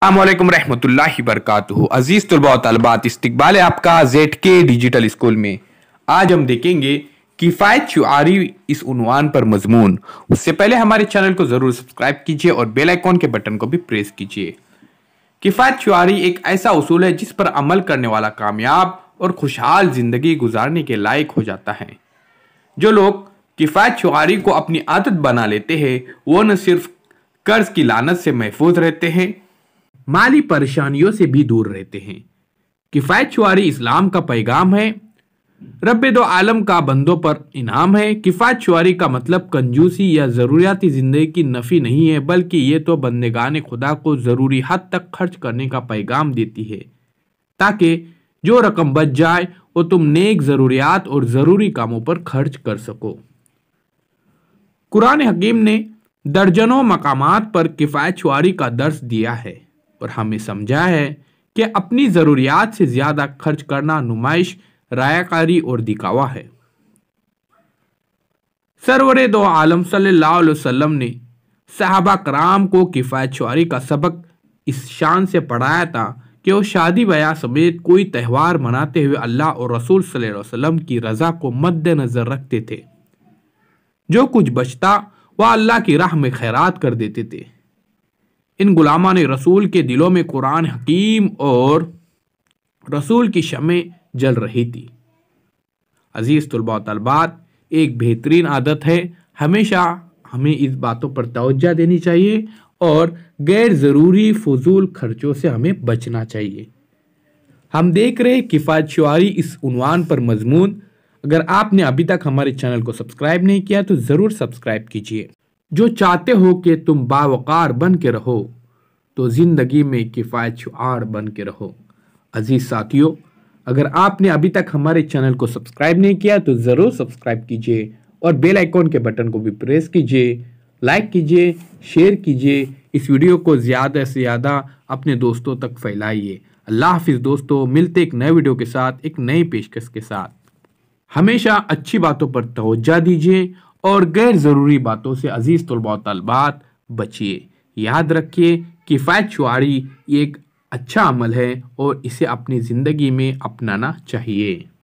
अस्सलामुअलैकुम रहमतुल्लाहि बरकातुहू। अजीज तलबा व तलबात, इस्तकबाल है आपका ZK डिजिटल स्कूल में। आज हम देखेंगे किफ़ायत शुआरी इस उन्वान पर मजमून। उससे पहले हमारे चैनल को जरूर सब्सक्राइब कीजिए और बेल आइकॉन के बटन को भी प्रेस कीजिए। किफ़ायत शुआरी एक ऐसा उसूल है जिस पर अमल करने वाला कामयाब और खुशहाल जिंदगी गुजारने के लायक हो जाता है। जो लोग किफ़ायत शुआरी को अपनी आदत बना लेते हैं वो न सिर्फ कर्ज की लानत से महफूज रहते हैं, माली परेशानियों से भी दूर रहते हैं। किफ़ायत शुआरी इस्लाम का पैगाम है, रब्बे दो आलम का बंदों पर इनाम है। किफ़ायत शुआरी का मतलब कंजूसी या ज़रूरियाती ज़िंदगी की नफ़ी नहीं है, बल्कि ये तो बंदेगान खुदा को ज़रूरी हद तक खर्च करने का पैगाम देती है, ताकि जो रकम बच जाए वो तुम नेक ज़रूरियात और ज़रूरी कामों पर खर्च कर सको। कुरान हकीम ने दर्जनों मकामात पर किफ़ायत शुआरी का दर्स दिया है और हमें समझा है कि अपनी ज़रूरियात से ज़्यादा खर्च करना नुमाइश, रायाकारी और दिखावा है। सरवरे दो आलम सल्लल्लाहु अलैहि वसल्लम ने सहाबा कराम को किफ़ायत शुआरी का सबक इस शान से पढ़ाया था कि वो शादी ब्याह समेत कोई त्यौहार मनाते हुए अल्लाह और रसूल सल्लल्लाहु अलैहि वसल्लम की रज़ा को मद्देनज़र रखते थे। जो कुछ बचता वह अल्लाह की राह में खैरात कर देते थे। इन गुलामा ने रसूल के दिलों में कुरान हकीम और रसूल की शमें जल रही थी। अजीज तुलबा तलबात, एक बेहतरीन आदत है, हमेशा हमें इस बातों पर तवज्जो देनी चाहिए और गैर ज़रूरी फजूल खर्चों से हमें बचना चाहिए। हम देख रहे किफ़ायत शुआरी इस उन्वान पर मजमून। अगर आपने अभी तक हमारे चैनल को सब्सक्राइब नहीं किया तो ज़रूर सब्सक्राइब कीजिए। जो चाहते हो कि तुम बावकार बन के रहो तो ज़िंदगी में किफ़ायत शुआर बन के रहो। अजीज़ साथियों, अगर आपने अभी तक हमारे चैनल को सब्सक्राइब नहीं किया तो ज़रूर सब्सक्राइब कीजिए और बेल आइकॉन के बटन को भी प्रेस कीजिए, लाइक कीजिए, शेयर कीजिए। इस वीडियो को ज़्यादा से ज़्यादा अपने दोस्तों तक फैलाइए। अल्लाह हाफिज़ दोस्तों, मिलते एक नए वीडियो के साथ, एक नई पेशकश के साथ। हमेशा अच्छी बातों पर तवज्जो दीजिए और गैर ज़रूरी बातों से अजीज़ तुलबा तलबात बचिए। याद रखिए, किफ़ायत शुआरी एक अच्छा अमल है और इसे अपनी ज़िंदगी में अपनाना चाहिए।